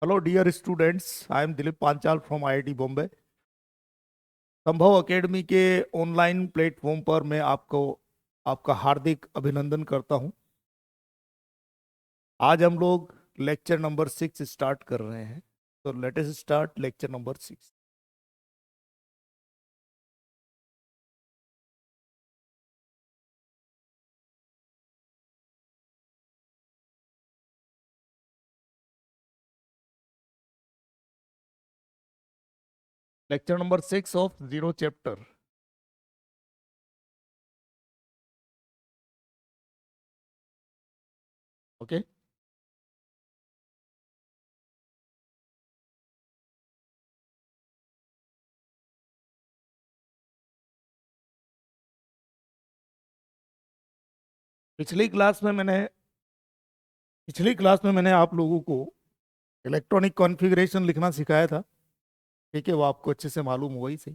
Hello dear students, I am Dilip Panchal from IIT Bombay. Sambhav Academy के online platform पर मैं आपका हार्दिक अभिनंदन करता हूं। आज हम लोग लेक्चर नंबर 6 स्टार्ट कर रहे हैं। तो let us start lecture number 6। Lecture number 6 of zero chapter. Okay. पिछली क्लास में मैंने पिछली क्लास में मैंने आप लोगों को इलेक्ट्रॉनिक कॉन्फ़िगरेशन लिखना सिखाया था। ठीक है, वो आपको अच्छे से मालूम हुआ ही सही।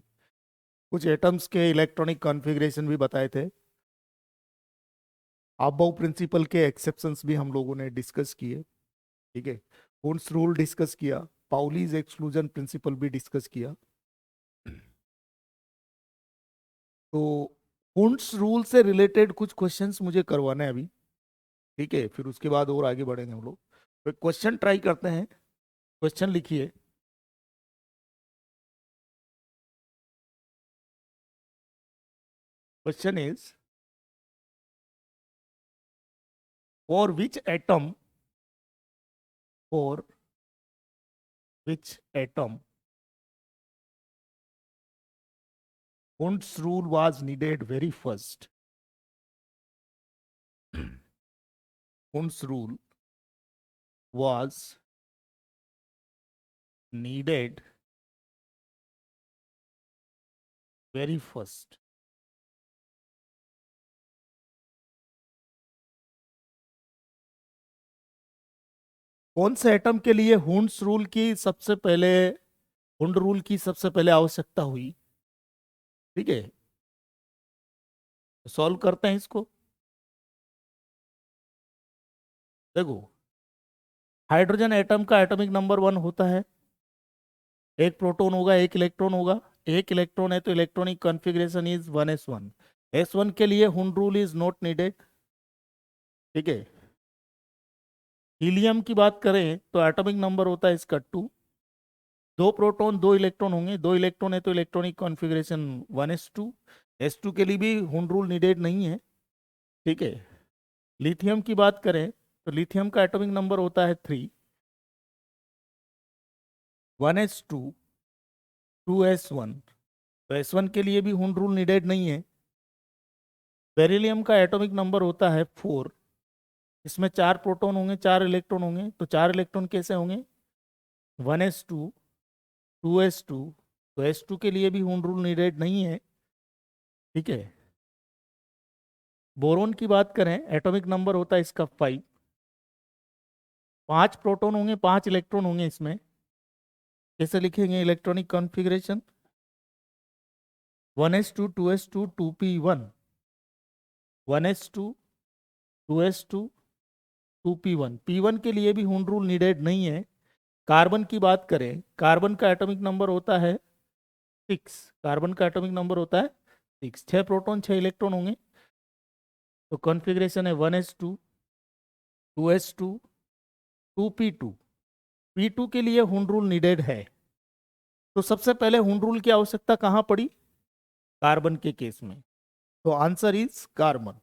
कुछ एटम्स के इलेक्ट्रॉनिक कॉन्फ़िगरेशन भी बताए थे। अबव प्रिंसिपल के एक्सेप्शंस भी हम लोगों ने डिस्कस किए। ठीक है, हुन्स रूल डिस्कस किया, पाउलीज एक्सक्लूजन प्रिंसिपल भी डिस्कस किया। तो हुन्स रूल से रिलेटेड कुछ क्वेश्चंस मुझे करवाने हैं अभी। ठीक है, फिर उसके बाद और आगे बढ़ेंगे हम लोग। तो क्वेश्चन ट्राई करते हैं। क्वेश्चन लिखिए। Question is, for which atom for which atom Hund's rule was needed very first. Hund's rule was needed very first. कौन से एटम के लिए हुंड रूल की सबसे पहले आवश्यकता हुई? ठीक है, सॉल्व करते हैं इसको। देखो, हाइड्रोजन एटम का एटॉमिक नंबर 1 होता है। एक प्रोटॉन होगा, एक इलेक्ट्रॉन होगा। एक इलेक्ट्रॉन है तो electronic configuration is 1s1। s1 के लिए Hund rule is not needed. ठीक है। हीलियम की बात करें तो एटॉमिक नंबर होता है इसका 2। दो प्रोटॉन दो इलेक्ट्रॉन होंगे, दो इलेक्ट्रॉन है तो इलेक्ट्रॉनिक कॉन्फ़िगरेशन 1s2। s2 के लिए भी हुंड रूल नीडेड नहीं है। ठीक है। लिथियम की बात करें तो लिथियम का एटॉमिक नंबर होता है 3। 1s2 2s1, तो s1 के लिए भी हुंड रूल नीडेड नहीं है। बेरिलियम का एटॉमिक नंबर होता है 4। इसमें 4 प्रोटॉन होंगे, 4 इलेक्ट्रॉन होंगे, तो 4 इलेक्ट्रॉन कैसे होंगे? 1s2 2s2, तो s2 के लिए भी हुंड रूल नीडेड नहीं है। ठीक है। बोरोन की बात करें, एटॉमिक नंबर होता है इसका 5। 5 प्रोटॉन होंगे, 5 इलेक्ट्रॉन होंगे इसमें। कैसे लिखेंगे electronic configuration? 1s2 2s2 2p1। 1s2 2s2 2p1। p1 के लिए भी हुंड रूल नीडेड नहीं है। कार्बन की बात करें, कार्बन का एटॉमिक नंबर होता है 6। कार्बन का एटॉमिक नंबर होता है 6। 6 प्रोटॉन 6 इलेक्ट्रॉन होंगे, तो कॉन्फ़िगरेशन है 1s2 2s2 2p2। p2 के लिए हुंड रूल नीडेड है। तो सबसे पहले हुंड रूल की आवश्यकता कहां पड़ी? कार्बन के केस में। तो answer is carbon.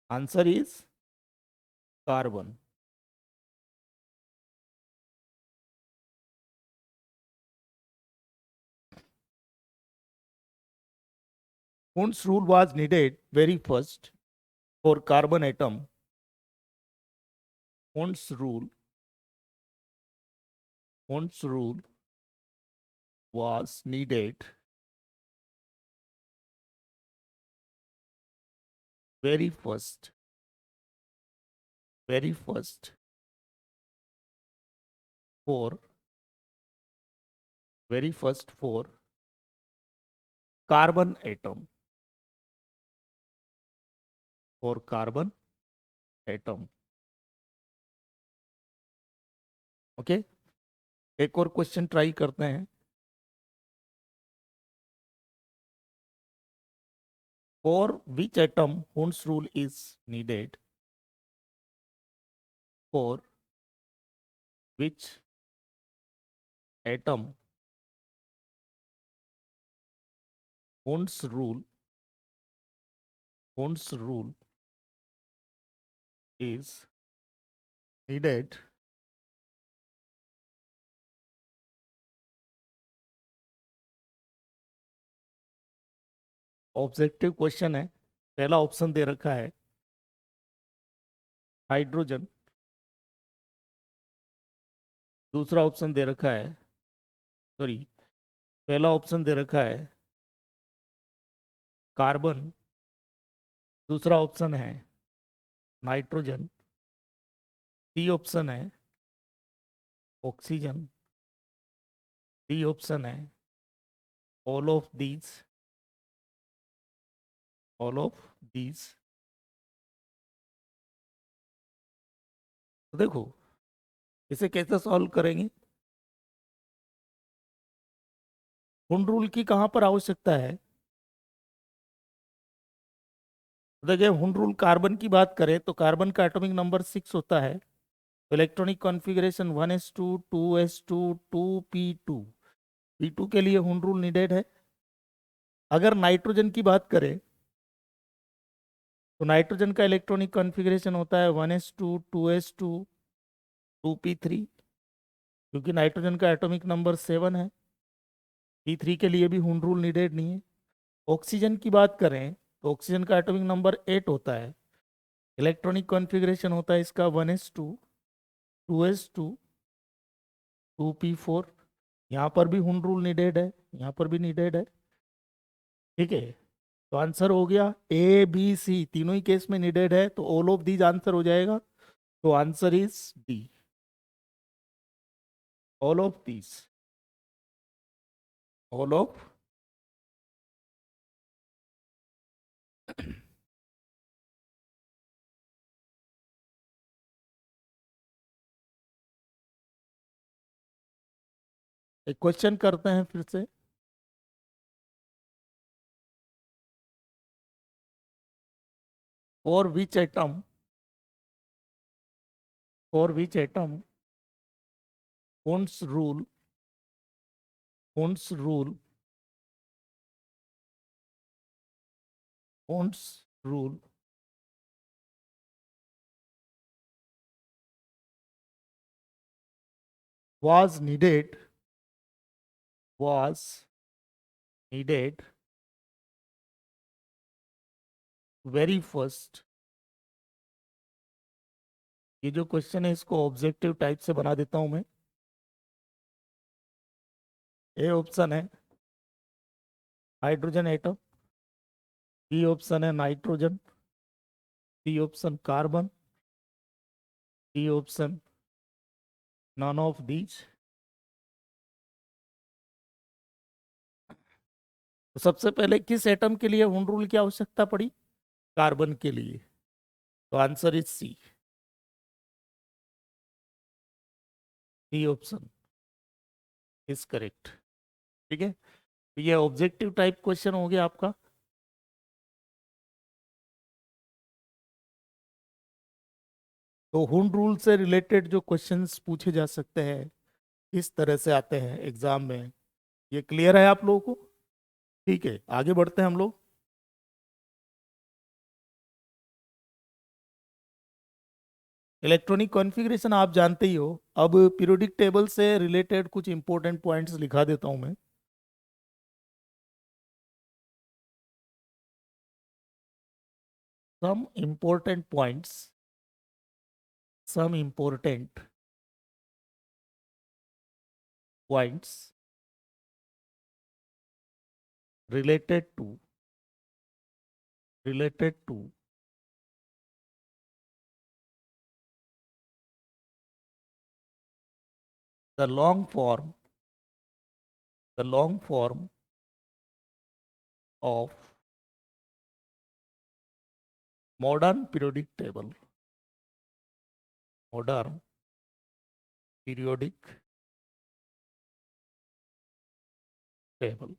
Answer is carbon. Hund's rule was needed very first for carbon atom. Hund's rule Hund's rule was needed very first very first for very first for carbon atom. For carbon atom. Okay, एक और question try करते हैं। For which atom Hund's rule is needed? For which atom Hund's rule is needed? Objective question है। पहला option दे रखा है hydrogen, दूसरा option दे रखा है, सॉरी, पहला ऑप्शन दे रखा है कार्बन, दूसरा ऑप्शन है नाइट्रोजन, सी ऑप्शन है ऑक्सीजन, डी ऑप्शन है all of these, all of these. तो देखो इसे कैसे सॉल्व करेंगे। हुंड रूल की कहां पर आवश्यकता है। तो देखिए हुंड रूल कार्बन की बात करें तो कार्बन का एटॉमिक नंबर 6 होता है, electronic configuration 1s2 2s2 2p2, p2 के लिए हुंड रूल नीडेड है। अगर नाइट्रोजन की बात करें तो नाइट्रोजन का इलेक्ट्रॉनिक कॉन्फ़िगरेशन होता है 1s2 2s2 2p3, क्योंकि नाइट्रोजन का एटॉमिक नंबर 7 है, p3 के लिए भी हुंड रूल नीडेड नहीं है। ऑक्सीजन की बात करें तो ऑक्सीजन का एटॉमिक नंबर 8 होता है, इलेक्ट्रॉनिक कॉन्फ़िगरेशन होता है इसका 1s2 2s2 2p4, यहाँ पर भी हुंड रूल नीडेड है, यहाँ पर भी नीडेड है। ठीक है, तो आंसर हो गया ए बी सी, तीनों ही केस में नीडेड है, तो ऑल ऑफ दीज आंसर हो जाएगा। तो answer is D, all of these, all of. एक क्वेश्चन करते हैं फिर से। For which atom, for which atom Hund's rule, Hund's rule, Hund's rule was needed, was needed very first। ये जो क्वेश्चन है इसको ऑब्जेक्टिव टाइप से बना देता हूं मैं। ए ऑप्शन है हाइड्रोजन एटम, बी ऑप्शन है nitrogen, C option carbon, D option none of these. तो सबसे पहले किस एटम के लिए हुंड रूल की आवश्यकता पड़ी। कार्बन के लिए, तो answer is C, C option is correct. ठीक है, तो ये ऑब्जेक्टिव टाइप क्वेश्चन हो गया आपका। तो हुंड रूल से रिलेटेड जो क्वेश्चंस पूछे जा सकते हैं इस तरह से आते हैं एग्जाम में। ये क्लियर है आप लोगों को। ठीक है, आगे बढ़ते हैं हम लोग। इलेक्ट्रॉनिक कॉन्फ़िगरेशन आप जानते ही हो। अब पीरियोडिक टेबल से रिलेटेड कुछ इंपॉर्टेंट पॉइंट्स लिखा देता हूं मैं। Some important points, some important points related to the long form of modern periodic table, modern periodic table.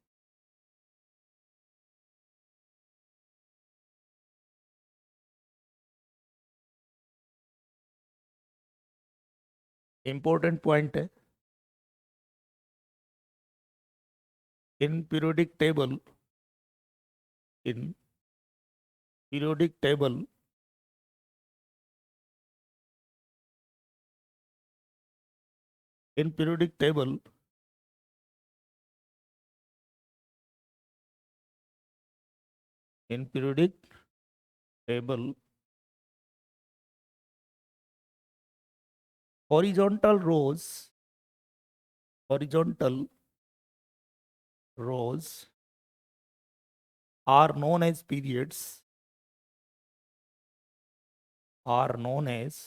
Important point है, in periodic table, in periodic table in periodic table in periodic table horizontal rows are known as periods, are known as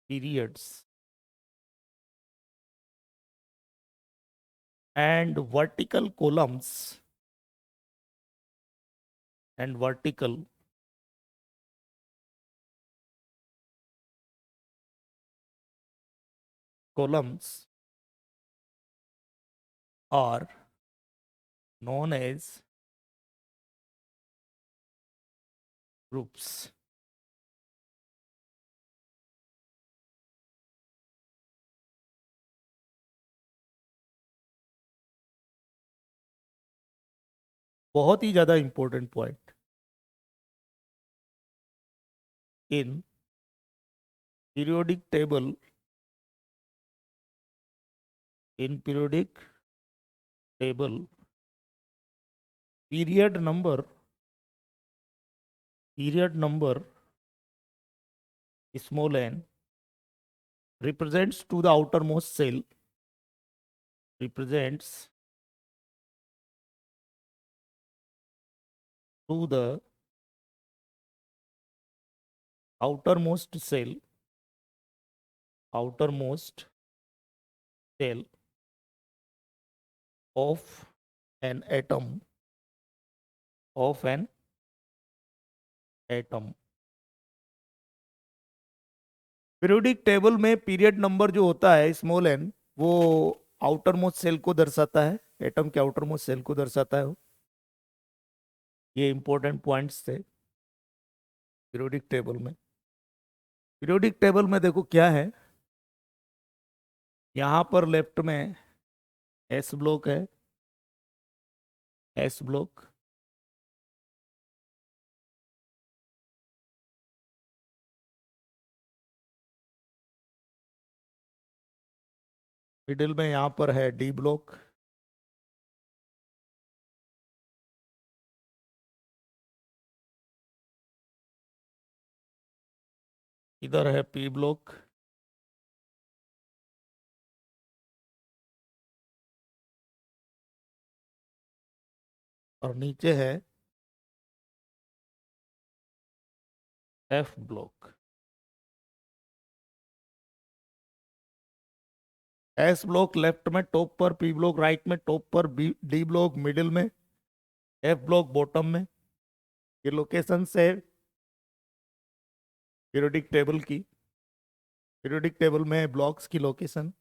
periods, and vertical columns and vertical columns are known as groups। बहुत ही ज्यादा important point, in periodic table, in periodic table period number small n represents to the outermost cell, represents to the outermost cell, outermost cell of an atom, of an atom। Periodic table में period number जो होता है small N, वो outer most shell को दर्शाता है, atom के outer most shell को दर्शाता है वो। ये इंपॉर्टेंट पॉइंट्स थे पीरियोडिक टेबल में। पीरियोडिक टेबल में देखो क्या है, यहां पर लेफ्ट में एस ब्लॉक है, एस ब्लॉक, मिडिल में यहां पर है डी ब्लॉक, इधर है पी ब्लॉक, और नीचे है F block. S block left में टॉप पर, पी ब्लॉक राइट में टॉप पर, बी डी ब्लॉक मिडिल में, एफ ब्लॉक बॉटम में। ये लोकेशन है पीरियोडिक टेबल की। पीरियोडिक टेबल में ब्लॉक्स की लोकेशन,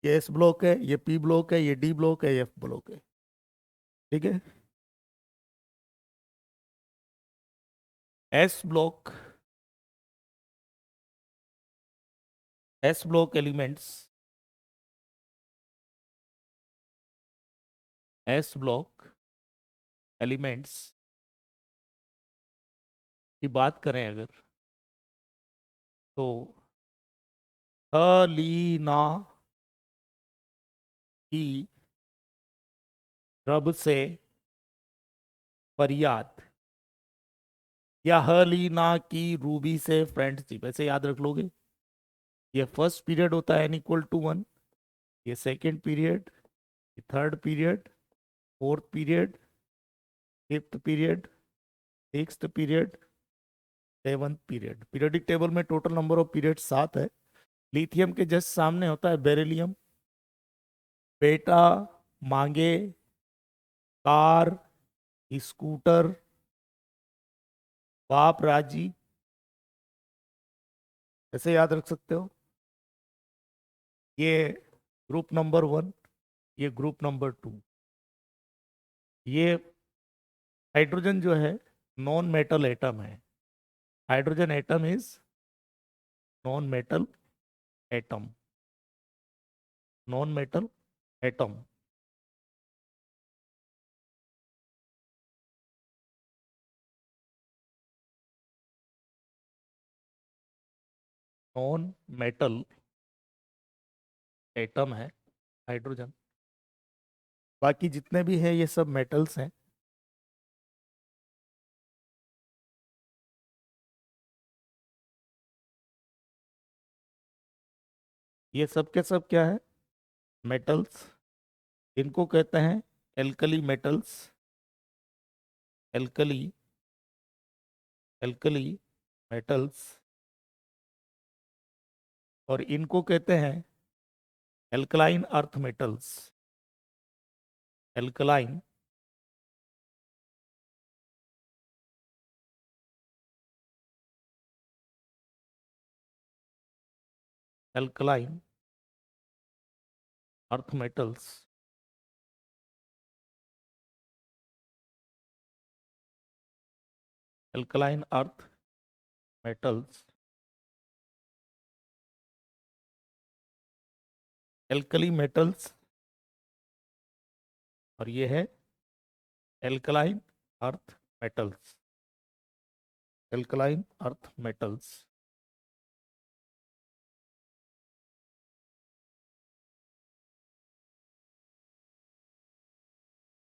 ये एस ब्लॉक है, ये पी ब्लॉक है, ये डी ब्लॉक है, ये एफ ब्लॉक है। ठीक है, S block, S block elements, S block elements की बात करें अगर, तो हलीना की रब से फरियाद, या हलीना की रूबी से फ्रेंडशिप, ऐसे याद रख लोगे। ये फर्स्ट पीरियड होता है n इक्वल टू 1, ये सेकेंड पीरियड, ये third period, fourth period, fifth period, sixth period, seventh period. Periodic table में टोटल नंबर ऑफ पीरियड 7 है। लिथियम के जस्ट सामने होता है बेरिलियम। बेटा मांगे कार, स्कूटर, बाप राजी, ऐसे याद रख सकते हो। ये ग्रुप नंबर 1, ये ग्रुप नंबर 2। ये हाइड्रोजन जो है नॉन मेटल एटम है। Hydrogen atom is non metal atom, non metal atom. Non metal atom है हाइड्रोजन। बाकी जितने भी हैं ये सब मेटल्स हैं। ये सब के सब क्या है? मेटल्स। इनको कहते हैं alkali metals. Alkali, alkali metals. और इनको कहते हैं alkaline earth metals. Alkaline alkaline earth metals. Alkaline earth metals, alkali metals. और ये है alkaline earth metals. Alkaline earth metals.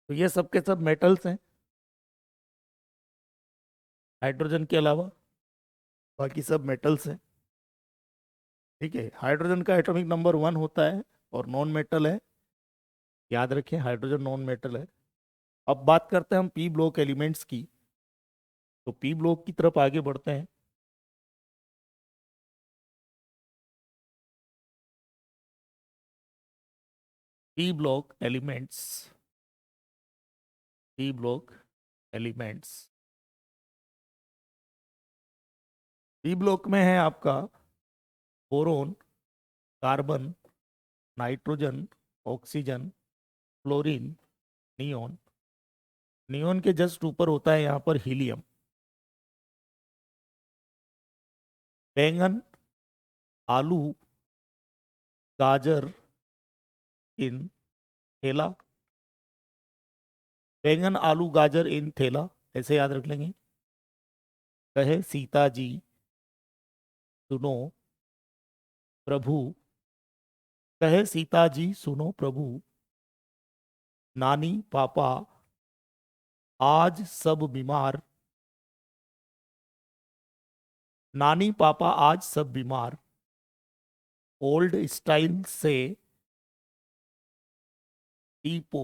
तो ये सब के सब मेटल्स हैं हाइड्रोजन के अलावा। बाकी सब मेटल्स हैं। ठीक है, हाइड्रोजन का एटॉमिक नंबर 1 होता है और नॉन मेटल है। याद रखें, हाइड्रोजन नॉन मेटल है। अब बात करते हैं हम पी ब्लॉक एलिमेंट्स की। तो पी ब्लॉक की तरफ आगे बढ़ते हैं। P block elements, P block elements. P block में है आपका boron, carbon, nitrogen, oxygen, fluorine, neon. Neon के जस्ट ऊपर होता है यहाँ पर हीलियम। बैंगन, आलू, गाजर इन थैला। बैंगन आलू गाजर इन थैला, ऐसे याद रख लेंगे। कहे सीता जी सुनो प्रभु, कहे सीता जी सुनो प्रभु, नानी पापा आज सब बीमार। नानी पापा आज सब बीमार। ओल्ड स्टाइल से टीपो,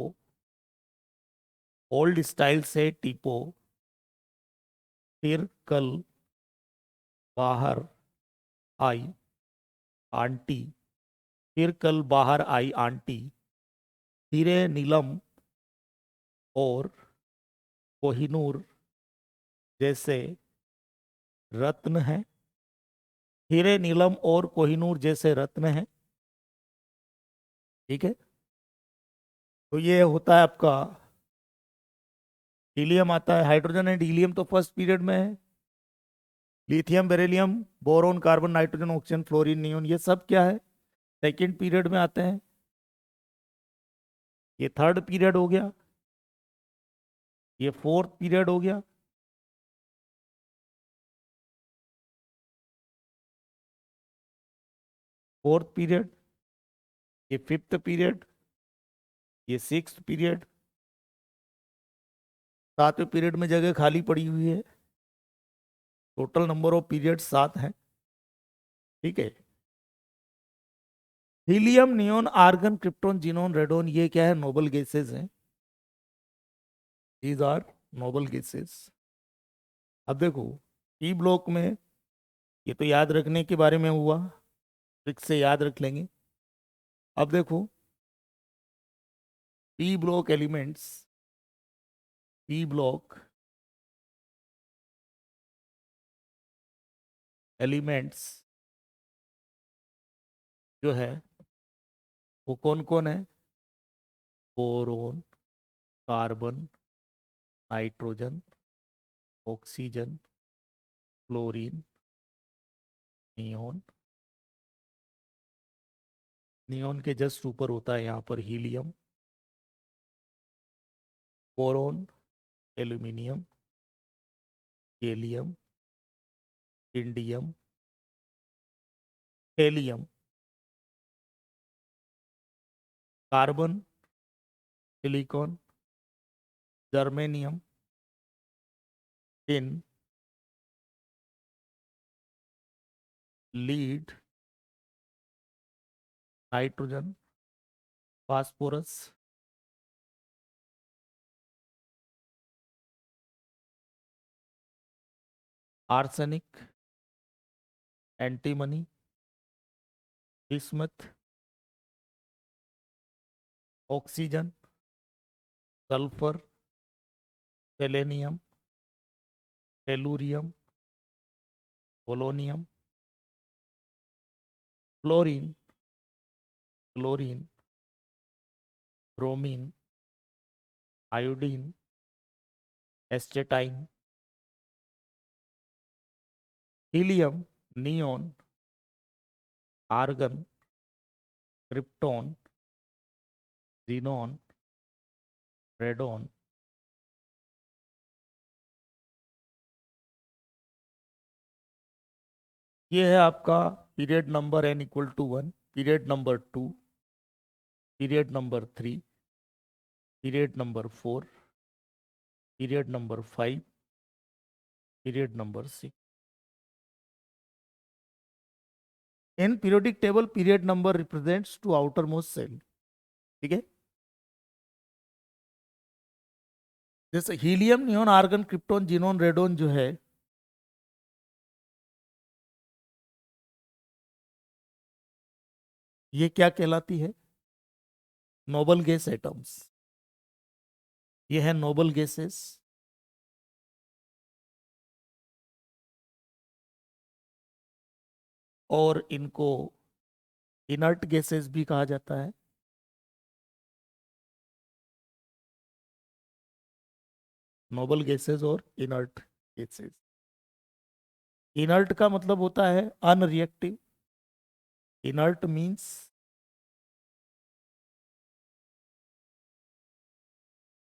ओल्ड स्टाइल से टीपो, फिर कल बाहर आई आंटी। फिर कल बाहर आई आंटी। हीरे नीलम और कोहिनूर जैसे रत्न है। हीरे नीलम और कोहिनूर जैसे रत्न है। ठीक है, तो ये होता है आपका। हीलियम आता है, हाइड्रोजन एंड हीलियम तो फर्स्ट पीरियड में है। Lithium, beryllium, boron, carbon, nitrogen, oxygen, fluorine, neon, ये सब क्या है? सेकेंड पीरियड में आते हैं। ये थर्ड पीरियड हो गया। ये फोर्थ पीरियड हो गया। Fourth period. ये फिफ्थ पीरियड। ये सिक्स्थ पीरियड। सातवें पीरियड में जगह खाली पड़ी हुई है। टोटल नंबर ऑफ पीरियड 7 है। ठीक है। Helium, neon, argon, krypton, xenon, radon, ये क्या है? नोबल गैसेस हैं। These are noble gases. अब देखो, ई ब्लॉक में ये तो याद रखने के बारे में हुआ, ट्रिक से याद रख लेंगे। अब देखो, P block elements, P block elements जो है वो कौन कौन है? Boron, carbon, nitrogen, oxygen, chlorine, neon. Neon के जस्ट ऊपर होता है यहाँ पर helium, boron, aluminium, gallium, indium, helium, carbon, silicon, germanium, tin, lead, nitrogen, phosphorus, arsenic, antimony, bismuth, oxygen, sulphur, selenium, tellurium, polonium, fluorine, chlorine, bromine, iodine, astatine, helium, neon, argon, krypton, xenon, radon. ये है आपका period number n=1, period number 2, period number 3, period number 4, period number 5, period number 6। In periodic table period number represents to outer most shell. ठीक है, जैसे helium, neon, argon, krypton, xenon, radon जो है ये क्या कहलाती है? Noble gas atoms. ये है नोबल गैसेस। और इनको इनर्ट गैसेस भी कहा जाता है। नोबल गैसेस और इनर्ट गैसेस। इनर्ट का मतलब होता है unreactive. Inert means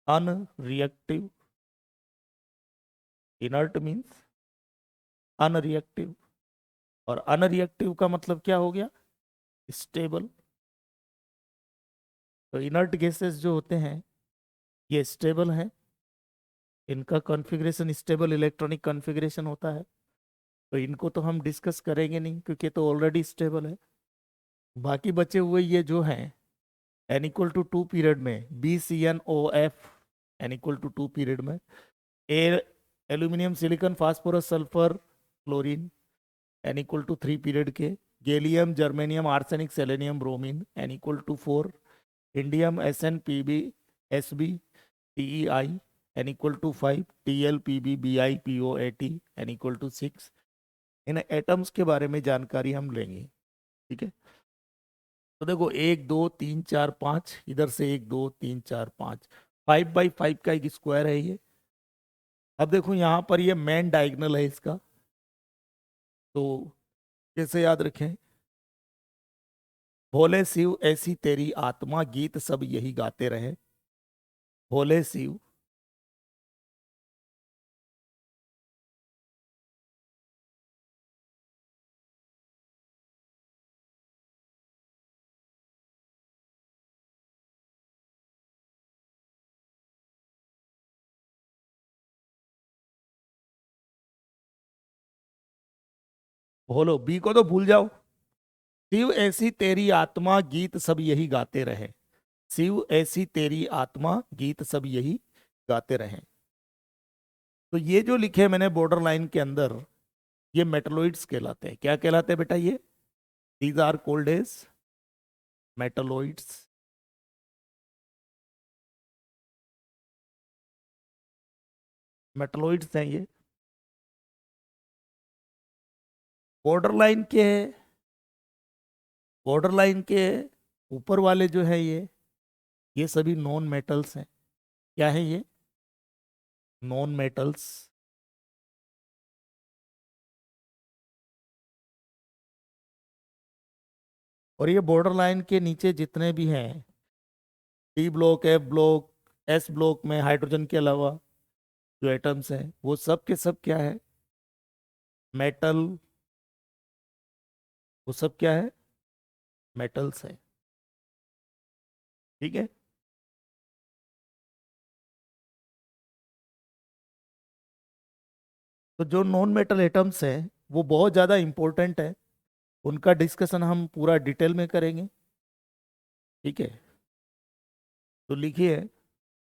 unreactive. Inert means unreactive. और अनरिएक्टिव का मतलब क्या हो गया? स्टेबल। तो इनर्ट गैसेस जो होते हैं ये स्टेबल हैं। इनका कॉन्फ़िगरेशन स्टेबल इलेक्ट्रॉनिक कॉन्फ़िगरेशन होता है। तो इनको तो हम डिस्कस करेंगे नहीं क्योंकि ये तो ऑलरेडी स्टेबल है। बाकी बचे हुए ये जो हैं n=2 पीरियड में BCnOF, n=2 पीरियड में A aluminium, silicon, phosphorus, sulphur, chlorine n=3 period के, gallium, germanium, arsenic, selenium, bromine n=4, indium, SnPb, Sb, TeI n=5, Tl, Pb, Bi, PoAt n=6। इन एटम्स के बारे में जानकारी हम लेंगे। ठीक है, तो देखो 1 2 3 4 5, इधर से 1 2 3 4 5, 5x5 का एक स्क्वायर है ये। अब देखो यहाँ पर ये मेन डायगोनल है इसका। तो कैसे याद रखें? भोले शिव ऐसी तेरी आत्मा, गीत सब यही गाते रहे। भोले शिव भोलो, बी को तो भूल जाओ। शिव ऐसी तेरी आत्मा, गीत सब यही गाते रहे। शिव ऐसी तेरी आत्मा, गीत सब यही गाते रहे। तो ये जो लिखे मैंने बॉर्डर लाइन के अंदर, ये मेटलोइड्स कहलाते हैं। क्या कहलाते हैं बेटा? ये these are called as metalloids. Metalloids हैं ये। बॉर्डर लाइन के बॉर्डर लाइन के ऊपर वाले जो है ये सभी नॉन मेटल्स हैं। क्या है ये? Non metals. और ये बॉर्डर लाइन के नीचे जितने भी हैं, D block, F block, S block में हाइड्रोजन के अलावा जो एटम्स हैं वो सब के सब क्या है? मेटल। वो सब क्या है? मेटल्स है। ठीक है। तो जो नॉन मेटल एटम्स हैं वो बहुत ज़्यादा इंपॉर्टेंट है। उनका डिस्कशन हम पूरा डिटेल में करेंगे। ठीक है। तो लिखिए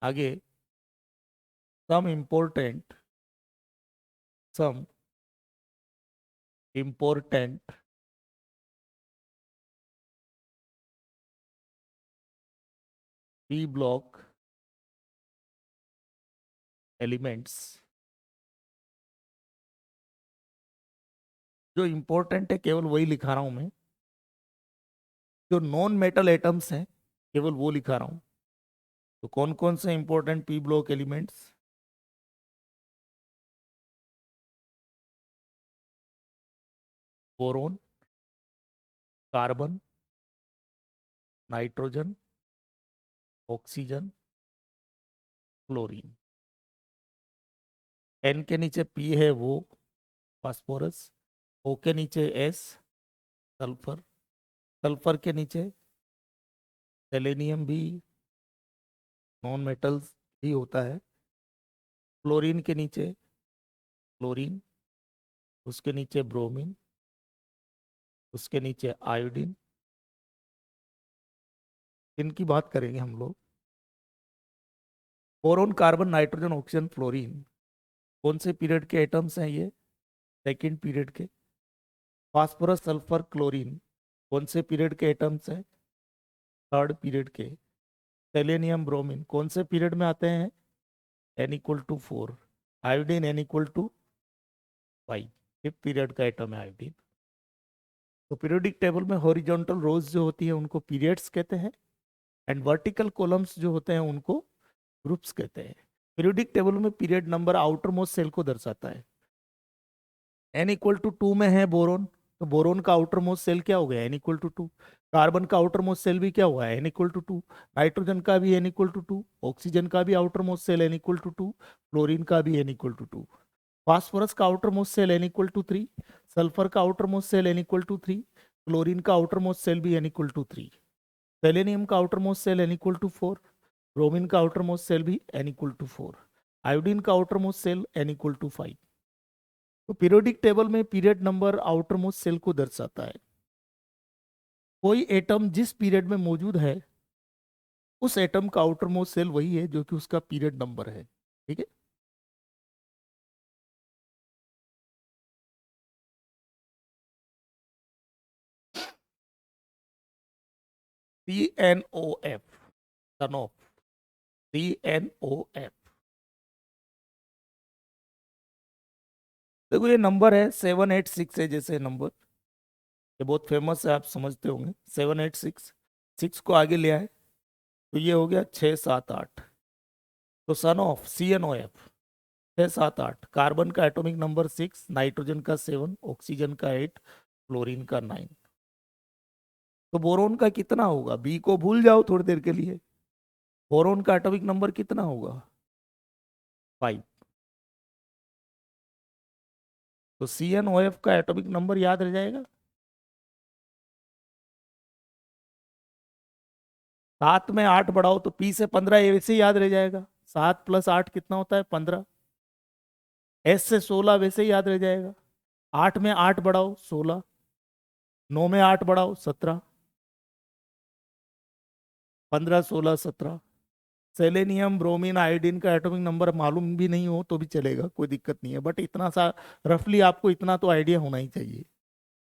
आगे, some important, some important P block elements. जो इम्पोर्टेंट है केवल वही लिखा रहा हूं मैं। जो नॉन मेटल एटम्स हैं केवल वो लिखा रहा हूं। तो कौन कौन से important P block elements? Boron, carbon, nitrogen, oxygen, chlorine. N के नीचे पी है वो फास्फोरस, ओ के नीचे एस सल्फर, सल्फर के नीचे सेलेनियम भी नॉन मेटल्स ही होता है। क्लोरीन के नीचे क्लोरीन, उसके नीचे ब्रोमीन, उसके नीचे आयोडीन। इनकी बात करेंगे हम लोग। Boron, carbon, nitrogen, oxygen, fluorine कौन से पीरियड के एटम्स हैं ये? सेकेंड पीरियड के। फास्फोरस, सल्फर, क्लोरीन कौन से पीरियड के एटम्स हैं? थर्ड पीरियड के। सेलेनियम, ब्रोमीन कौन से पीरियड में आते हैं? n = 4। Iodine n = 5। Fifth period का एटम है आयोडीन। तो पीरियोडिक टेबल में हॉरिजॉन्टल रोज जो होती है उनको पीरियड्स कहते हैं, एंड वर्टिकल कॉलम्स जो होते हैं उनको ग्रुप्स कहते हैं। पीरियोडिक टेबल में period number outer most shell को दर्शाता है। n = 2 में है बोरोन, तो बोरोन का आउटर मोस्ट सेल क्या हो गया? n = 2। कार्बन का आउटर मोस्ट सेल भी क्या हुआ है? n = 2। नाइट्रोजन का भी n = 2। ऑक्सीजन का भी outer most shell n = 2। Fluorine का भी n = 2। फास्फोरस का outer most shell n = 3। Sulphur का outer most shell n = 3। Chlorine का आउटर मोस्ट सेल भी n = 3। सेलेनियम का outer most shell n = 4। Bromine का आउटर मोस्ट सेल भी n = 4। आयोडीन का आउटर मोस्ट सेल n = 5। तो periodic table में period number outer most shell को दर्शाता है। कोई एटम जिस पीरियड में मौजूद है उस एटम का आउटर मोस्ट सेल वही है जो कि उसका पीरियड नंबर है। ठीक है। CNOF, son of, CNOF। देखो ये नंबर है 786 है, जैसे नंबर ये बहुत फेमस है, आप समझते होंगे। 786, 6 को आगे ले आए तो ये हो गया 678। तो सन ऑफ CNOF 678। कार्बन का एटॉमिक नंबर 6, नाइट्रोजन का 7, ऑक्सीजन का 8, फ्लोरीन का 9। तो बोरोन का कितना होगा? बी को भूल जाओ थोड़ी देर के लिए। बोरोन का एटॉमिक नंबर कितना होगा? 5। तो CNOF का एटॉमिक नंबर याद रह जाएगा। 7 में 8 बढ़ाओ तो P से 15, ये वैसे ही याद रह जाएगा। 7 + 8 कितना होता है? 15। S से 16 वैसे ही याद रह जाएगा। 8 में 8 बढ़ाओ 16, 9 में 8 बढ़ाओ 17, 15, 16, 17। सेलेनियम, ब्रोमीन, आयोडीन का एटॉमिक नंबर मालूम भी नहीं हो तो भी चलेगा, कोई दिक्कत नहीं है, बट इतना सा रफली आपको इतना तो आइडिया होना ही चाहिए।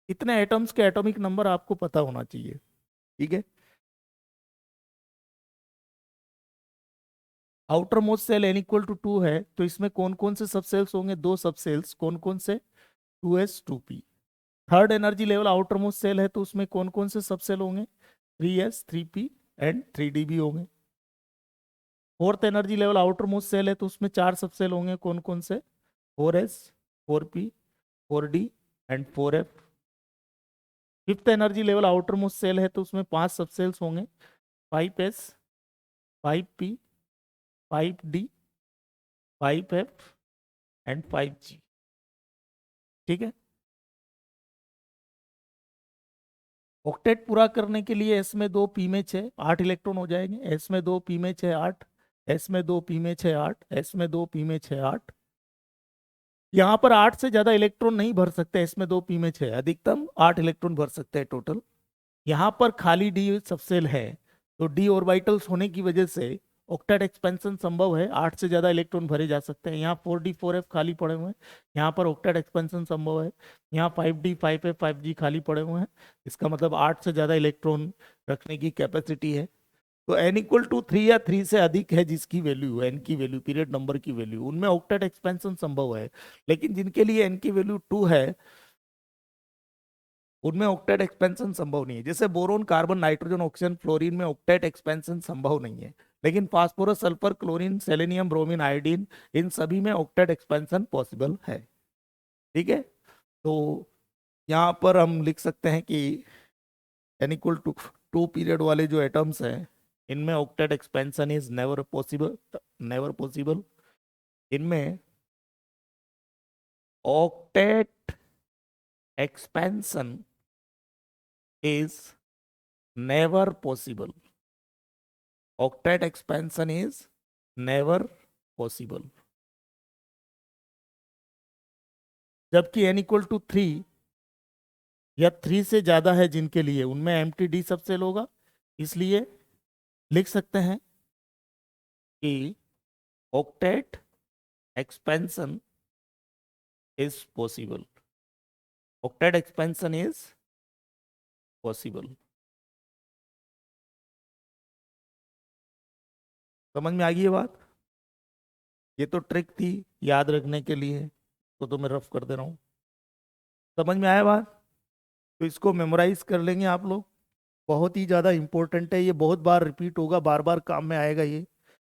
इतने एटम्स के एटॉमिक नंबर आपको पता होना चाहिए। ठीक है। आउटर मोस्ट सेल n = 2 है, तो इसमें कौन कौन से सब सेल्स होंगे? 2 सब सेल्स। कौन कौन से? 2s 2p। Third energy level outer most shell है तो उसमें कौन कौन से सब सेल होंगे? 3s 3p एंड 3d भी होंगे। Fourth energy level outer most shell है तो उसमें 4 सब सेल होंगे, कौन कौन से? 4s 4p 4d and 4f। Fifth energy level outer most shell है तो उसमें 5 सब सेल्स होंगे, 5s 5p 5d 5f and 5g। ठीक है। ऑक्टेट पूरा करने के लिए एस में 2 पी में 6 8 इलेक्ट्रॉन हो जाएंगे। एस में 2 पी में 6 8, एस में 2 पी में 6 8, एस में 2 पी में 6 8। यहाँ पर 8 से ज्यादा इलेक्ट्रॉन नहीं भर सकते, एस में 2 पी में 6 अधिकतम 8 इलेक्ट्रॉन भर सकते हैं टोटल। यहाँ पर खाली डी सबसेल है तो डी ऑर्बिटल्स होने की वजह से ऑक्टेट एक्सपेंशन संभव है, 8 से ज्यादा इलेक्ट्रॉन भरे जा सकते हैं। यहाँ 4d 4f खाली पड़े हुए हैं, यहाँ पर ऑक्टेट एक्सपेंशन संभव है। यहाँ 5d 5f 5g खाली पड़े हुए हैं, इसका मतलब 8 से ज्यादा इलेक्ट्रॉन रखने की कैपेसिटी है। तो n इक्वल टू 3 या 3 से अधिक है जिसकी वैल्यू n की वैल्यू पीरियड नंबर की वैल्यू, उनमें ऑक्टेट एक्सपेंशन संभव है। लेकिन जिनके लिए n की वैल्यू 2 है उनमें ऑक्टेट एक्सपेंशन संभव नहीं है। जैसे boron carbon nitrogen oxygen fluorine में ऑक्टेट एक्सपेंशन संभव नहीं है, लेकिन phosphorus sulphur chlorine selenium bromine iodine इन सभी में ऑक्टेट एक्सपेंशन पॉसिबल है। ठीक है। तो यहाँ पर हम लिख सकते हैं कि n इक्वल टू 2 पीरियड वाले जो एटम्स हैं इनमें octet expansion is never possible, never possible. इनमें octet expansion is never possible, octet expansion is never possible। जबकि n इक्वल टू 3 या 3 से ज्यादा है जिनके लिए उनमें एम्प्टी डी सब सेल होगा, इसलिए लिख सकते हैं कि octet expansion is possible, octet expansion is possible। समझ में आ गई ये बात? ये तो ट्रिक थी याद रखने के लिए, तो मैं रफ कर दे रहा हूँ। समझ में आया बात? तो इसको मेमोराइज कर लेंगे आप लोग, बहुत ही ज़्यादा इंपॉर्टेंट है ये, बहुत बार रिपीट होगा, बार बार काम में आएगा ये,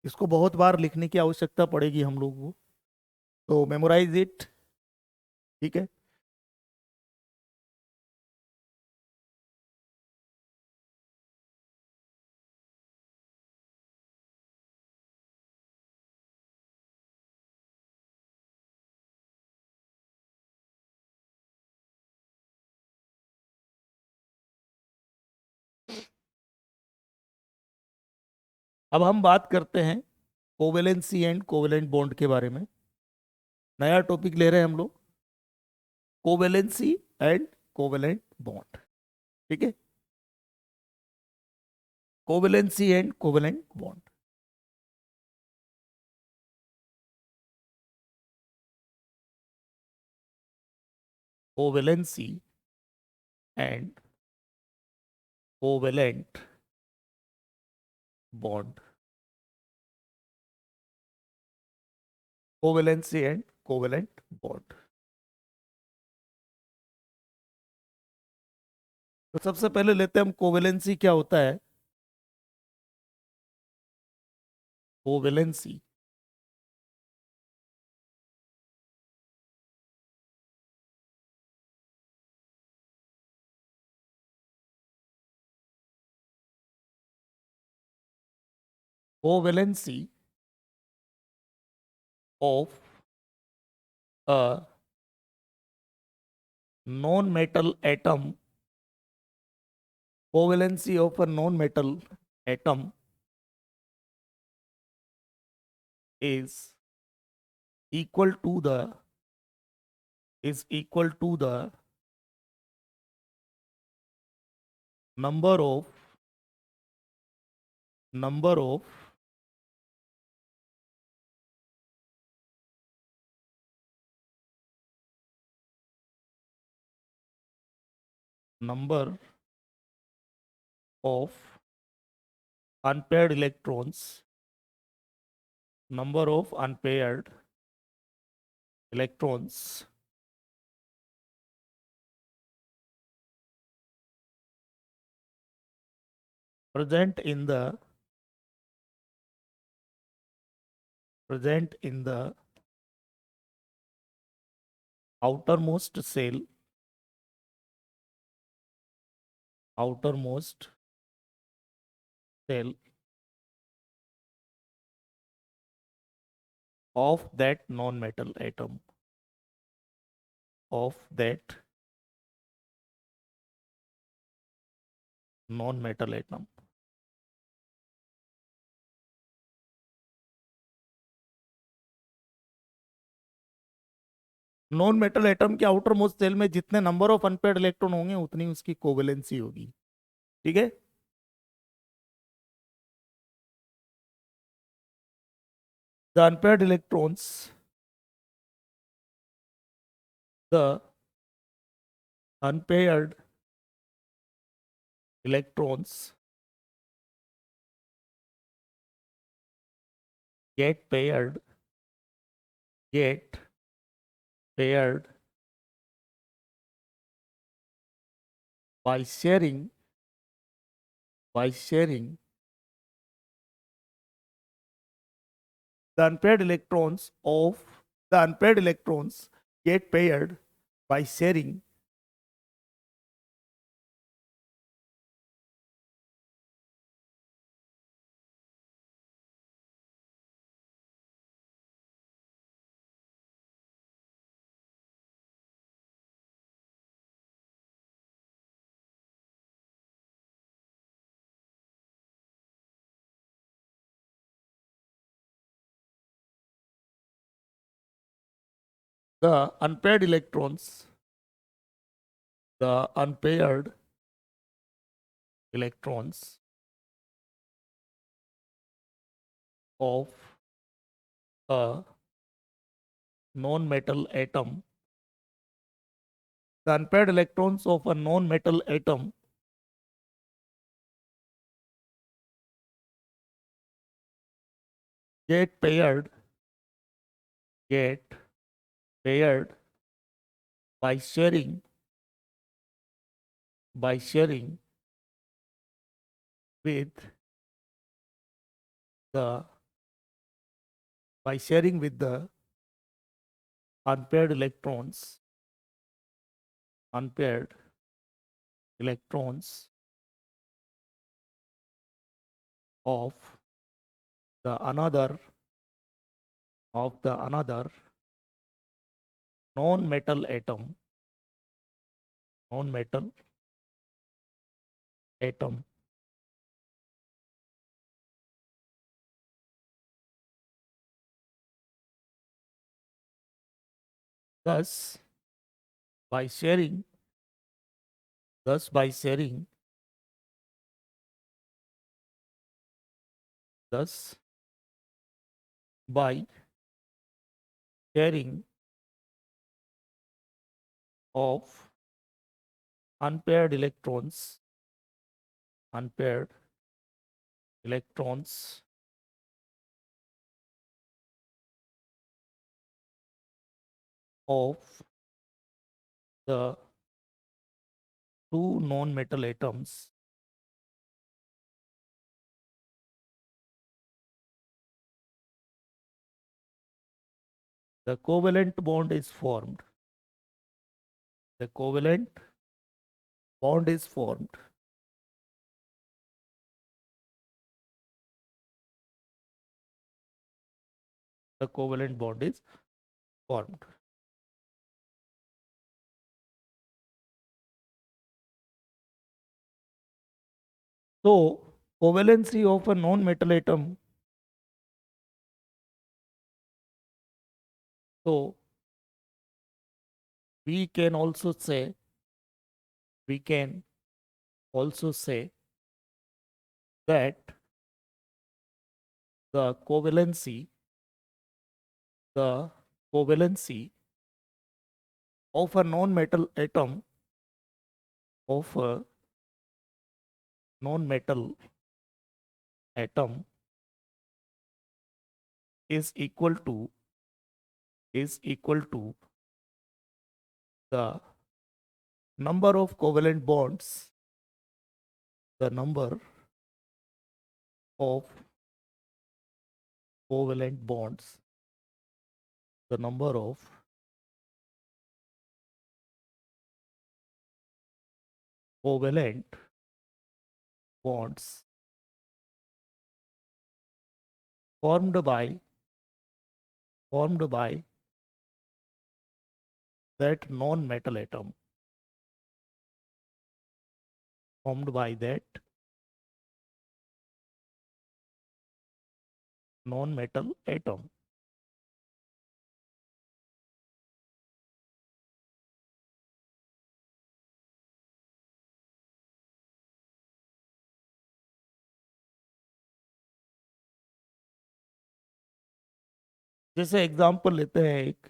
इसको बहुत बार लिखने की आवश्यकता पड़ेगी हम लोग को, तो मेमोराइज इट। ठीक है। अब हम बात करते हैं कोवेलेंसी एंड कोवेलेंट बॉन्ड के बारे में। नया टॉपिक ले रहे हैं हम लोग, कोवेलेंसी एंड कोवेलेंट बॉन्ड। ठीक है। Covalency and covalent bond. Covalency and covalent bond, covalency and covalent bond. तो सबसे पहले लेते हैं हम कोवेलेंसी क्या होता है। Covalency covalency of a non metal atom, covalency of a non-metal atom is equal to the number of number of number of unpaired electrons, number of unpaired electrons present in the outermost cell of that non-metal atom of that non-metal atom. Non metal atom के outer most shell में जितने number of unpaired electron होंगे उतनी उसकी covalency होगी. ठीक है. The unpaired electrons the unpaired electrons get paired by sharing the unpaired electrons get paired by sharing the unpaired electrons of a non-metal atom. The unpaired electrons of a non-metal atom get paired by sharing with the unpaired electrons of the another non-metal atom. Thus, by sharing of unpaired electrons of the two non-metal atoms, the covalent bond is formed. The covalent bond is formed. The covalent bond is formed. So, covalency of a non-metal atom. So, we can also say that the covalency of a non-metal atom is equal to the number of covalent bonds of covalent bonds, the number of covalent bonds formed by that non-metal atom, formed by that non-metal atom. जैसे example लेते हैं एक,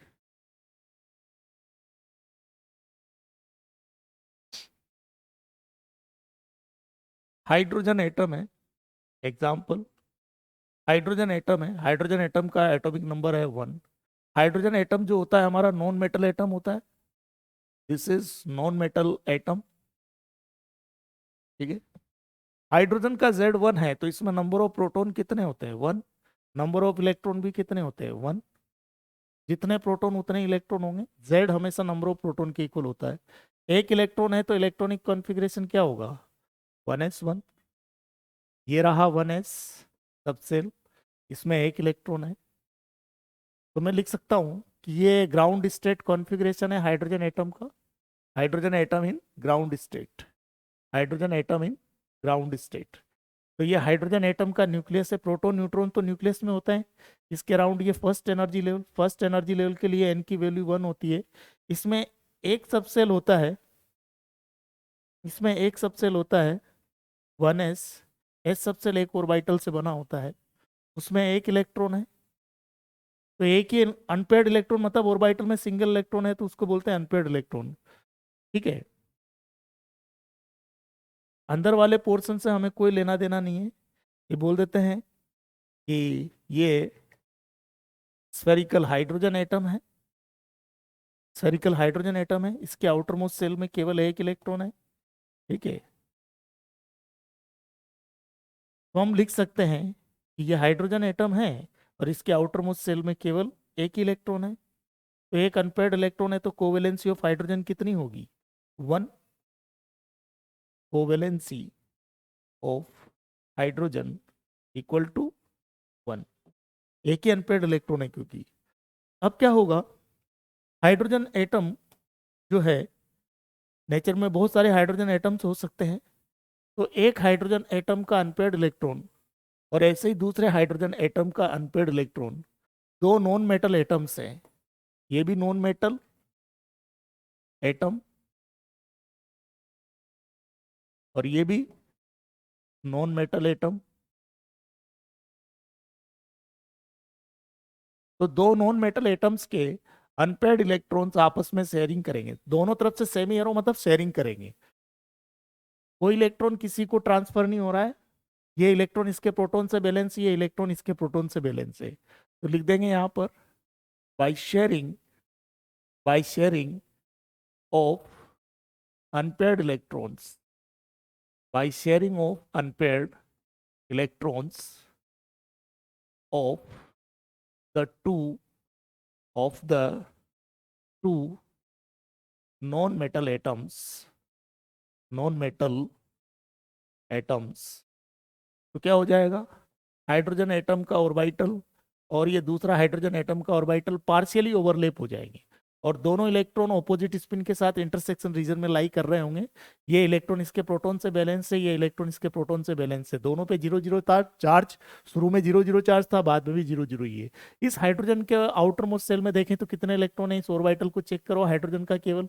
hydrogen atom है, example hydrogen atom है, hydrogen atom का atomic number है 1। Hydrogen atom जो होता है हमारा नॉन मेटल एटम होता है, this is non metal atom, ठीक है। हाइड्रोजन का Z1 है तो इसमें नंबर ऑफ प्रोटॉन कितने होते हैं 1, नंबर ऑफ इलेक्ट्रॉन भी कितने होते हैं 1, जितने प्रोटॉन उतने इलेक्ट्रॉन होंगे, Z हमेशा नंबर ऑफ प्रोटॉन के इक्वल होता है। एक इलेक्ट्रॉन है तो इलेक्ट्रॉनिक कॉन्फ़िगरेशन क्या होगा 1s1, ये रहा 1s सबसेल, इसमें एक इलेक्ट्रॉन है, तो मैं लिख सकता हूँ कि ये ग्राउंड स्टेट कॉन्फ़िगरेशन है हाइड्रोजन एटम का, hydrogen atom in ground state, hydrogen atom in ground state. तो ये हाइड्रोजन एटम का न्यूक्लियस है, प्रोटॉन न्यूट्रॉन तो न्यूक्लियस में होता है, इसके अराउंड ये फर्स्ट एनर्जी लेवल के लिए एन की वैल्यू 1 होती है। इसमें एक सबसेल होता है, इसमें एक सबसेल होता है 1s, एस सबसेल एक ऑर्बिटल से बना होता है, उसमें एक इलेक्ट्रॉन है, तो एक ही अनपेयर्ड इलेक्ट्रॉन, मतलब ऑर्बिटल में सिंगल इलेक्ट्रॉन है तो उसको बोलते हैं अनपेयर्ड इलेक्ट्रॉन, ठीक है। अंदर वाले पोर्शन से हमें कोई लेना देना नहीं है, ये बोल देते हैं कि ये स्फेरिकल हाइड्रोजन एटम है, स्फेरिकल हाइड्रोजन एटम है, इसके आउटर मोस्ट सेल में केवल एक इलेक्ट्रॉन है, ठीक है। तो हम लिख सकते हैं कि ये हाइड्रोजन एटम है और इसके आउटर मोस्ट सेल में केवल एक ही इलेक्ट्रॉन है, तो एक अनपेयर्ड इलेक्ट्रॉन है तो कोवेलेंसी ऑफ हाइड्रोजन कितनी होगी 1, covalency of hydrogen equal to 1, एक ही अनपेयर्ड इलेक्ट्रॉन है क्योंकि। अब क्या होगा, हाइड्रोजन एटम जो है, नेचर में बहुत सारे हाइड्रोजन एटम्स हो सकते हैं, तो एक हाइड्रोजन एटम का अनपेयर्ड इलेक्ट्रॉन और ऐसे ही दूसरे हाइड्रोजन एटम का अनपेयर्ड इलेक्ट्रॉन, दो नॉन मेटल एटम्स हैं, ये भी नॉन मेटल एटम और ये भी नॉन मेटल एटम, तो दो नॉन मेटल एटम्स के अनपेयर्ड इलेक्ट्रॉन्स आपस में शेयरिंग करेंगे, दोनों तरफ से सेमी एरो मतलब शेयरिंग करेंगे, कोई इलेक्ट्रॉन किसी को ट्रांसफर नहीं हो रहा है, ये इलेक्ट्रॉन इसके प्रोटॉन से बैलेंस, ये इलेक्ट्रॉन इसके प्रोटॉन से बैलेंस है, तो लिख देंगे यहाँ पर by sharing of unpaired electrons, by sharing of unpaired electrons of the two non-metal atoms, तो क्या हो जाएगा, हाइड्रोजन एटम का ऑर्बिटल और ये दूसरा हाइड्रोजन एटम का ऑर्बिटल पार्शियली ओवरलैप हो जाएंगे और दोनों इलेक्ट्रॉन ऑपोजिट स्पिन के साथ इंटरसेक्शन रीजन में लाई कर रहे होंगे, ये इलेक्ट्रॉन इसके प्रोटॉन से बैलेंस है, ये इलेक्ट्रॉन इसके प्रोटॉन से बैलेंस है, दोनों पे 0 0 था चार्ज, शुरू में 0 0 चार्ज था, बाद में भी 0 0 ही है। इस हाइड्रोजन के आउटर मोस्ट सेल में देखें तो कितने इलेक्ट्रॉन है, इस ऑर्बिटल को चेक करो, हाइड्रोजन का केवल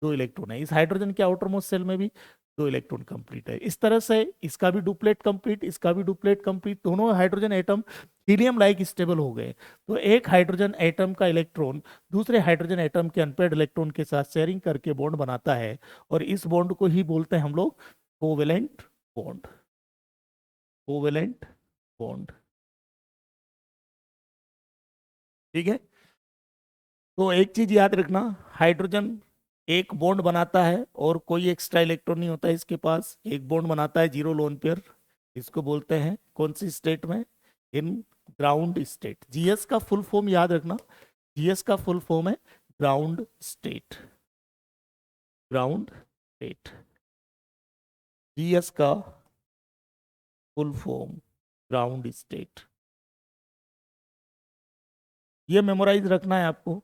2 इलेक्ट्रॉन है, इस हाइड्रोजन के आउटर मोस्ट सेल में भी 2 इलेक्ट्रॉन कंप्लीट है। इस तरह से इसका भी डुप्लेट कंप्लीट, इसका भी डुप्लेट कंप्लीट, दोनों hydrogen atom helium like stable हो गए, तो एक हाइड्रोजन एटम का इलेक्ट्रॉन दूसरे हाइड्रोजन एटम के अनपेयर्ड इलेक्ट्रॉन के साथ शेयरिंग करके बॉन्ड बनाता है और इस बॉन्ड को ही बोलते हैं हम लोग कोवेलेंट बॉन्ड, कोवेलेंट बॉन्ड, ठीक है। तो एक चीज याद रखना, हाइड्रोजन एक बॉन्ड बनाता है और कोई एक्स्ट्रा इलेक्ट्रॉन नहीं होता है इसके पास, एक बॉन्ड बनाता है 0 लोन पेयर, इसको बोलते हैं कौन सी स्टेट में? इन ग्राउंड स्टेट। जीएस का फुल फॉर्म याद रखना, जीएस का फुल फॉर्म है ground state, ground state. GS का फुल फॉर्म ग्राउंड स्टेट, ये मेमोराइज रखना है आपको।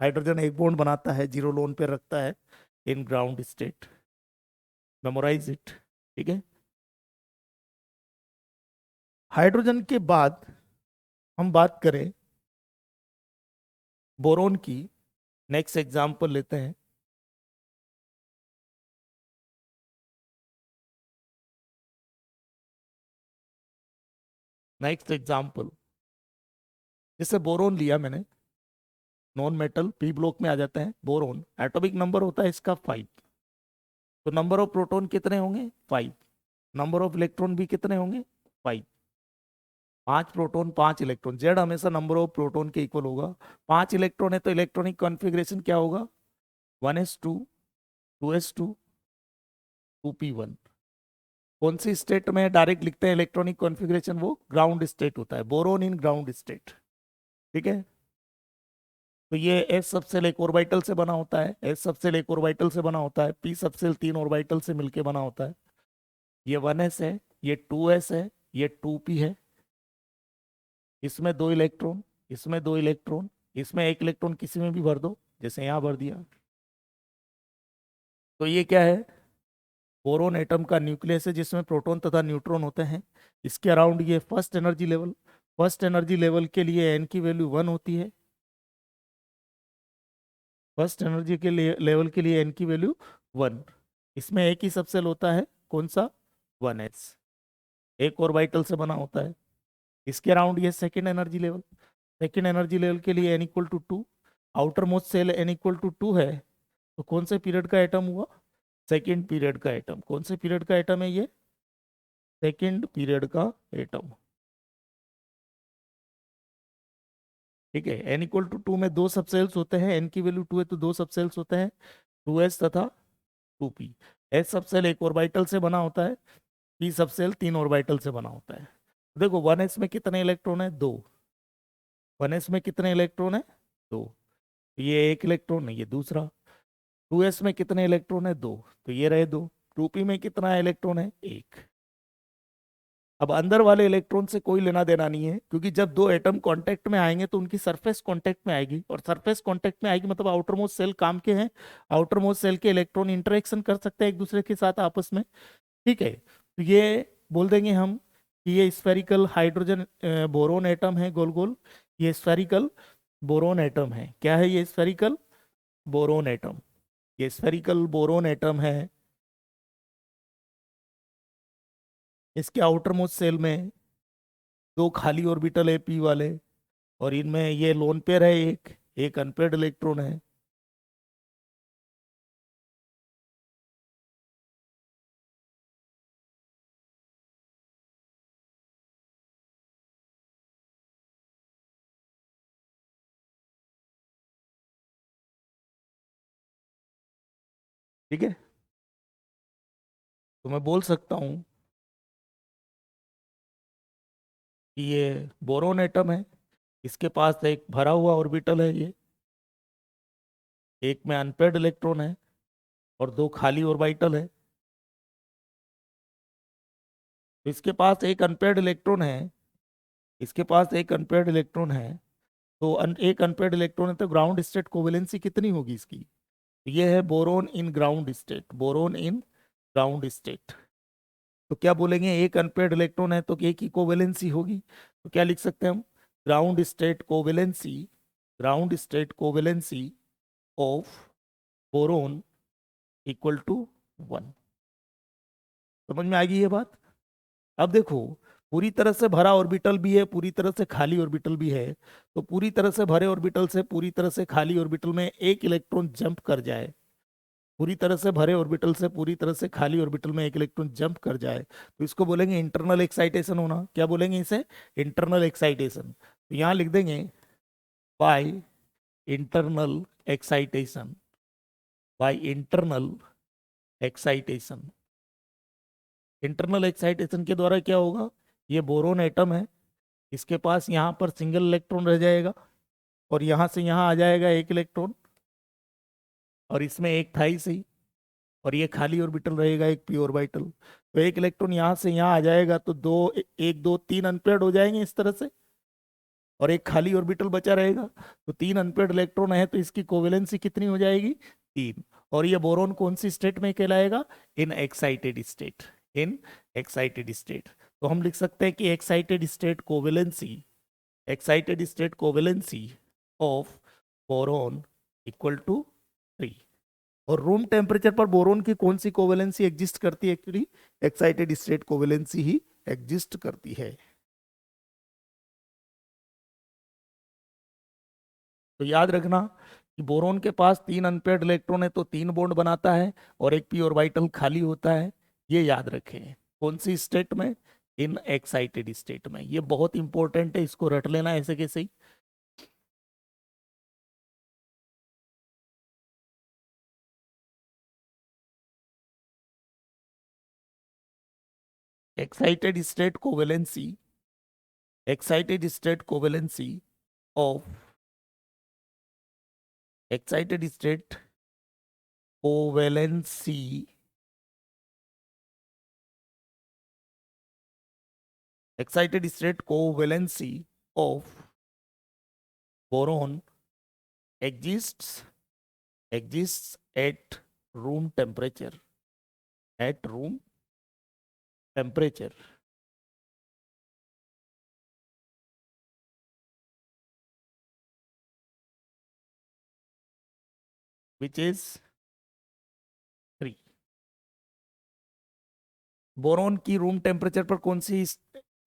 हाइड्रोजन एक बॉन्ड बनाता है, जीरो लोन पे रखता है, in ground state, memorise it. ठीक है। हाइड्रोजन के बाद हम बात करें बोरोन की, नेक्स्ट एग्जांपल लेते हैं। नेक्स्ट एग्जांपल, जैसे बोरोन लिया मैंने, नॉन मेटल पी ब्लॉक में आ जाता है बोरोन, एटॉमिक नंबर होता है इसका 5, तो नंबर ऑफ प्रोटॉन कितने होंगे? 5। नंबर ऑफ इलेक्ट्रॉन भी कितने होंगे? 5। 5 प्रोटॉन 5 इलेक्ट्रॉन, जेड हमेशा नंबर ऑफ प्रोटॉन के इक्वल होगा। 5 इलेक्ट्रॉन है तो इलेक्ट्रॉनिक कॉन्फ़िगरेशन क्या होगा? 1s2 2s2 2p1। कौन सी स्टेट में डायरेक्ट लिखते हैं इलेक्ट्रॉनिक कॉन्फ़िगरेशन? वो ग्राउंड स्टेट होता है, बोरोन इन ग्राउंड स्टेट। ठीक है। तो ये एस सबसेल एक ऑर्बिटल से बना होता है, एस सबसेल एक ऑर्बिटल से बना होता है, पी सबसेल 3 ऑर्बिटल से मिलके बना होता है। ये 1s है, ये 2s है, ये 2p है। इसमें 2 इलेक्ट्रॉन, इसमें 2 इलेक्ट्रॉन, इसमें 1 इलेक्ट्रॉन किसी में भी भर दो, जैसे यहां भर दिया। तो ये क्या है? बोरोन एटम का न्यूक्लियस है जिसमें प्रोटॉन तथा न्यूट्रॉन होते हैं। इसके अराउंड ये first energy level, first energy level के लिए एन की वैल्यू 1 होती है। फर्स्ट एनर्जी के लिए लेवल के लिए एन की वैल्यू 1। इसमें एक ही सबसेल होता है, कौन सा? 1s, एक ऑर्बिटल से बना होता है। इसके अराउंड ये second energy level, second energy level के लिए N equal to 2। Outer most shell N equal to 2 है, तो कौन से पीरियड का एटम हुआ? सेकेंड पीरियड का एटम। कौन से पीरियड का एटम है ये? सेकेंड पीरियड का एटम। ठीक है। एन इक्वल टू 2 में 2 सबसेल्स होते हैं, एन की वैल्यू 2 है तो 2 सबसेल्स होते हैं, 2s तथा 2p। एस सबसेल एक ऑर्बिटल से बना होता है, पी सबसेल 3 ऑर्बिटल से बना होता है। देखो 1s में कितने इलेक्ट्रॉन है? 2। 1s में कितने इलेक्ट्रॉन है? 2। ये एक इलेक्ट्रॉन है, ये दूसरा। 2s में कितने इलेक्ट्रॉन है? 2, तो ये रहे 2। 2p में कितना इलेक्ट्रॉन है? 1। अब अंदर वाले इलेक्ट्रॉन से कोई लेना देना नहीं है, क्योंकि जब दो एटम कांटेक्ट में आएंगे तो उनकी सरफेस कांटेक्ट में आएगी, और सरफेस कांटेक्ट में आएगी मतलब आउटर मोस्ट सेल काम के हैं, आउटर मोस्ट सेल के इलेक्ट्रॉन इंटरेक्शन कर सकते हैं एक दूसरे के साथ आपस में। ठीक है। तो ये बोल देंगे हम कि ये स्फेरिकल हाइड्रोजन बोरोन एटम है, गोल गोल। ये स्फेरिकल बोरोन एटम है। क्या है ये? Spherical boron atom. ये स्फेरिकल बोरोन एटम है। इसके आउटर मोस्ट सेल में 2 खाली ऑर्बिटल है पी वाले, और इनमें ये लोन पेयर है, एक एक अनपेयर्ड इलेक्ट्रॉन है। ठीक है। तो मैं बोल सकता हूं कि ये बोरोन एटम है, इसके पास एक भरा हुआ ऑर्बिटल है, ये एक में अनपेयर्ड इलेक्ट्रॉन है और 2 खाली ऑर्बिटल है। तो इसके पास एक अनपेयर्ड इलेक्ट्रॉन है, इसके पास एक अनपेयर्ड इलेक्ट्रॉन है। तो एक अनपेयर्ड इलेक्ट्रॉन है तो ग्राउंड स्टेट कोवेलेंसी कितनी होगी इसकी? तो ये है बोरोन इन ग्राउंड स्टेट, बोरोन इन ग्राउंड स्टेट। तो क्या बोलेंगे? एक अनपेयर्ड इलेक्ट्रॉन है तो एक ही कोवेलेंसी होगी, तो क्या लिख सकते हैं हम? Ground state covalency, ground state covalency of boron equal to 1। समझ में आ गई ये बात? अब देखो, पूरी तरह से भरा ऑर्बिटल भी है, पूरी तरह से खाली ऑर्बिटल भी है। तो पूरी तरह से भरे ऑर्बिटल से पूरी तरह से खाली ऑर्बिटल में एक इलेक्ट्रॉन जंप कर जाए, पूरी तरह से भरे ऑर्बिटल से पूरी तरह से खाली ऑर्बिटल में एक इलेक्ट्रॉन जंप कर जाए, तो इसको बोलेंगे इंटरनल एक्साइटेशन होना। क्या बोलेंगे इसे? Internal excitation. तो यहां लिख देंगे by internal excitation, by internal excitation. Internal excitation के द्वारा क्या होगा, ये बोरोन एटम है, इसके पास यहाँ पर सिंगल इलेक्ट्रॉन रह जाएगा और यहाँ से यहाँ आ जाएगा एक इलेक्ट्रॉन, और इसमें एक था ही सही, और ये खाली ऑर्बिटल रहेगा एक पी ऑर्बिटल। तो एक इलेक्ट्रॉन यहाँ से यहाँ आ जाएगा तो दो, एक दो तीन अनपेयर्ड हो जाएंगे इस तरह से, और एक खाली ऑर्बिटल बचा रहेगा। तो तीन अनपेयर्ड इलेक्ट्रॉन है तो इसकी कोवेलेंसी कितनी हो जाएगी, तीन। और ये बोरोन कौन सी स्टेट में कहलाएगा, in excited state, in excited state. तो हम लिख सकते हैं कि excited state covalency of boron equal to 3। और रूम टेम्परेचर पर बोरोन की कौन सी कोवेलेंसी एग्जिस्ट करती है, एक्चुअली एक्साइटेड स्टेट कोवेलेंसी ही एग्जिस्ट करती है। तो याद रखना कि बोरोन के पास तीन अनपेयर्ड इलेक्ट्रॉन है तो तीन बॉन्ड बनाता है और एक पी ऑर्बिटल खाली होता है, ये याद रखें। कौन सी स्टेट में, इन एक्साइटेड स्टेट में। ये बहुत इंपॉर्टेंट है, इसको रट लेना ऐसे कैसे ही। Excited state covalency, excited state covalency of, excited state covalency, excited state covalency of boron exists at room temperature, at room temperature, which is 3। Boron की रूम टेम्परेचर पर कौन सी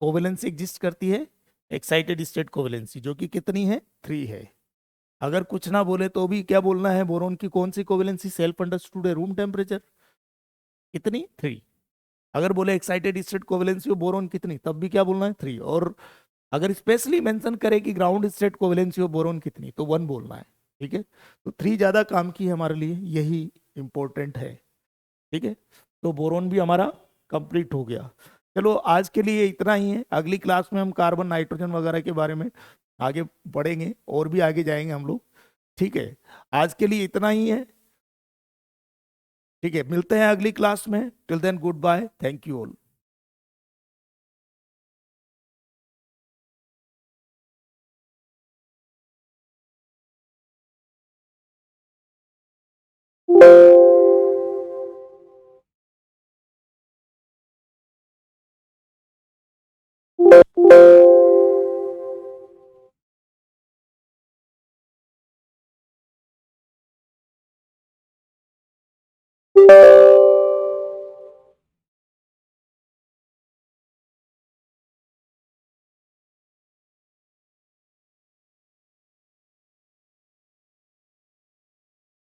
कोवेलेंसी एग्जिस्ट करती है, एक्साइटेड स्टेट कोवेलेंसी, जो कि कितनी है, 3 है। अगर कुछ ना बोले तो भी क्या बोलना है, बोरोन की कौन सी कोवेलेंसी सेल्फ अंडरस्टूड है, रूम टेम्परेचर कितनी, 3। अगर बोले excited state covalency of boron कितनी, तब भी क्या बोलना है, 3। और अगर स्पेशली मेंशन करे कि ground state covalency of boron कितनी, तो 1 बोलना है। ठीक है, तो 3 ज्यादा काम की है हमारे लिए, यही इंपॉर्टेंट है। ठीक है, तो बोरोन भी हमारा कंप्लीट हो गया। चलो आज के लिए इतना ही है, अगली क्लास में हम कार्बन नाइट्रोजन वगैरह के बारे में आगे बढ़ेंगे और भी आगे जाएंगे हम लोग। ठीक है, आज के लिए इतना ही है। ठीक है, मिलते हैं अगली क्लास में। Till then goodbye, thank you all.